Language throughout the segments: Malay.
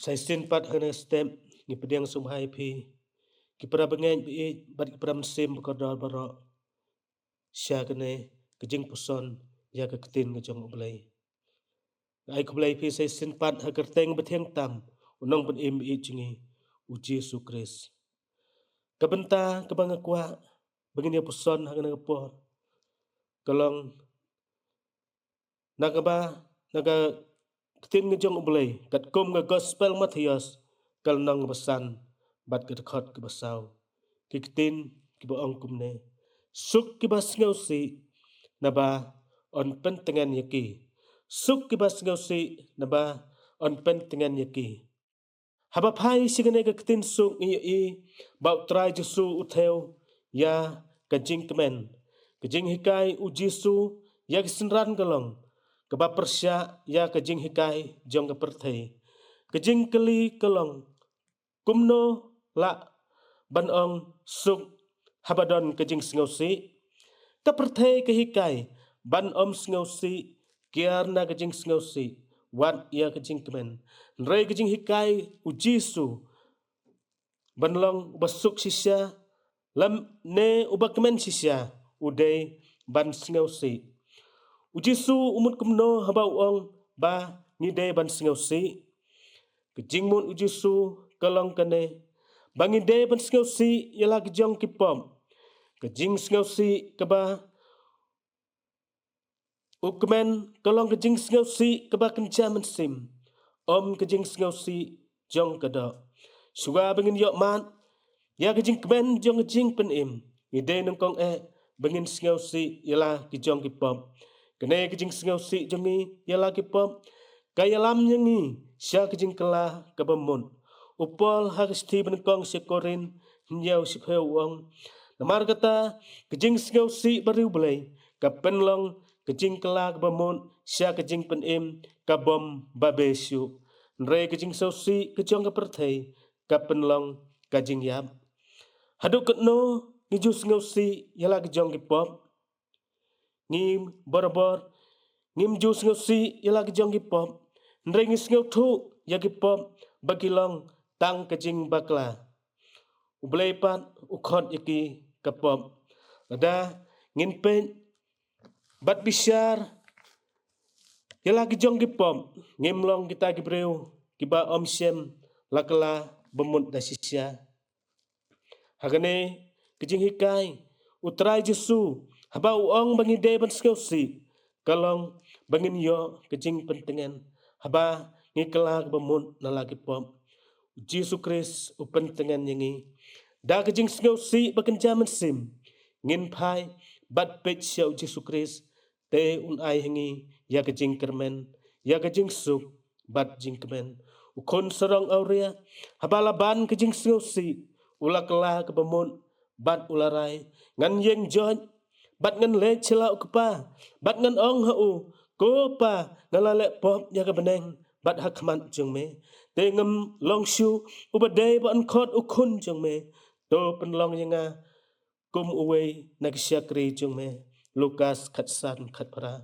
Sai sin pat hana stem ni pediang sumhai phi ki para bangeng bi bat ki pram sim ko dor baro sya kene kejing puson ya ka ketin ngejong ublai ai ko blai phi sai sin pat ha kerteng bethiang tam unong pen im bi jingi u Jesu Kris kabenta kabang kwa bangin ya puson ha kana por kalong nakaba naga ketin ngejong ublai kat kum ga gospel Matius kal nang besan bat ke dekhot ke basau ki ketin ki ba ong kumne suk ki bas ngau si naba on pentengan yaki suk ki bas ngau si naba on pentengan yaki haba phai sigane ka ketin suk ngi i bau trai Jesu utheu ya ka jing kemen ka jing hikai u Jesu ya kisenran kalong ka ba persya ya ka jing hikai jong ka perthei ka jing keli kalong kumno la ban ong suk habadon ka jing sngau si ka perthei ka hikai ban om sngau si kiar na ka jing sngau si wat ya ka jing kemen rei ka jing hikai u Jesu banlong basuk sisya lam ne ubakmen sisya udai ban sngau si u Jesu umut kumno haba ong ba ni dei ban sngau si kejing mun u Jesu kalong kane bangi dei ban sngau si yala kejong kipom kejing sngau si kaba ukmen kalong kejing sngau si kaba kencam sim om kejing sngau si jong kada suga bangin yok man ya kejing kemen jong kejing pen im ide nang kong bangin sngau si yala kejong kipom kene kejing sngau si jongi yala kipom kaya lam nyangi sya kejing kala kabamun upol hagsti ben kong sekorin nyau sipheu wong namar kata kejing sngau si bariu belai kapenlong kejing kala kabamun sya kejing pen im kabom babesu nre kejing sau si kejong ka perthei kapenlong kajing yap haduk ketno ngiju sngau si yala kejong kipom ngim borbor ngim ju sngau si yala kejong kipom nre ngi sngau thu ya kipom bagilong tang kejing bakla ublei pat ukhot yaki kapom ada ngin pen bat bisyar yala kejong kipom ngimlong kita kibreu kiba om siem lakala bemut dasisya hagane kejing hikai utrai Jesu haba uong bangi de ban skau si kalong bangin yo kejing pentengan haba ngikala bemut nalagi pom Jesu Kris upentengan yangi da kejing skau si baken jaman sim ngin phai bat pech syau Jesu Kris te un ai hangi ya kejing kermen ya kejing suk bat jing kemen ukon sarong aurea habalaban kejing skau si ula kala ke bemun bat ularai ngan yeng joj bat ngan le chela ukpa bat ngan ong hu ko pa ngalale pop ya ka beneng bat hakman jong me te ngam long shu ubadei ban khot ukun jong me to penlong yanga kum uwei nak syakri jong me Lukas khatsan khatpara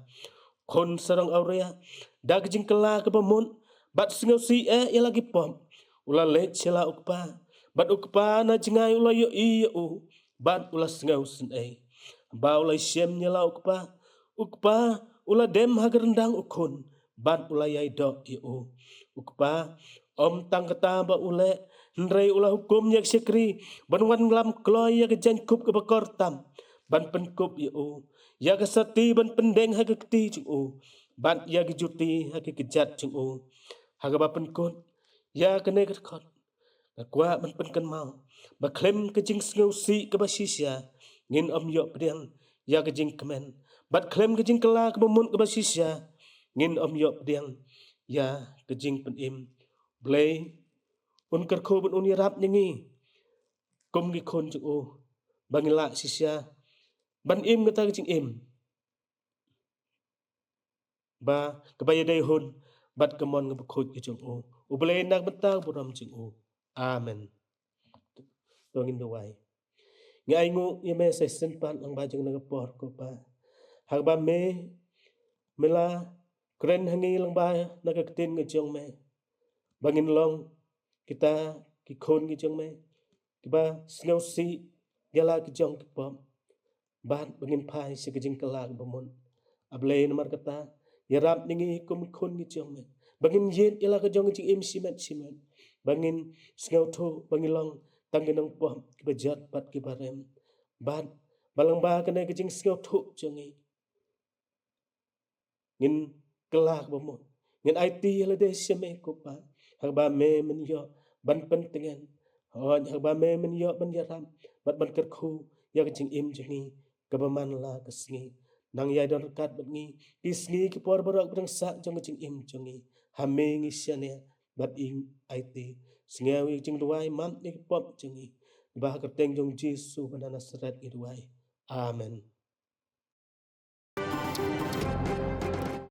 kon sarong aurea dag jing kala ke bemun bat sngau si ya lagi pop ula le chela ukpa bat ukpa na jingai ula yo i u bat ula sngau sen ba ula siem nyela ukpa ula dem hagar rendang ukun bat ula yai dok i u ukpa om tang kata ba ule ndrei ula hukum yak sekri ban wan lam kloy ya kejan kup ke bakor tam ban pen kup i u ya ke sati ban pendeng ha ke kti chung u bat ya ke juti ha ke kejat chung u ha ke ba pen kut ya ke ne ke khot kwa ban pen kan mau ba klem ke jing sngau si ke ba sisya ngin om yo pediang ya ke jing kemen bat klem ke jing kala ke mun ke ba sisya ngin om yo pediang ya ke jing pen im blei un ker kho bun un yarap nyangi kum gi khon chu u bangila sisya ban im kata ke jing im ba ke ba yadai hun bat kemon nge khot ke chung u blei nak betang buram chung u amen tongin duai ngai ngu yeme se sen pan lang ba jeng na por ko pa hak ba mela kren hangi lang ba na ka tin nge jong me bangin long kita ki khôn ki jong me ki ba sneu si gala ki jong ki pom ban bangin pai si ki jing kala bamun able namar kata yarap ningi kum khôn ki jong me bangin yen ila ka jong jing im simen bangin sneu tho bangin long tanginang pom ki ba jat pat ki barem ban balang ba ka ne ki jing sneu tho jongi ngin kelak bomo ngin IT la de seme ko pa hak ba me men yo ban pentingan hon hak ba me men yo ban yaram ban ker khu ya ka jing im jongi ka ba man la ka sngi nang ya don kat bat ngi ki sngi ki por borok brang sa jong jing im jongi ha me ngi siane bat ing IT sngawi jing duai mam ni pop jongi ba ka teng jong Jesu banana seret i duai amen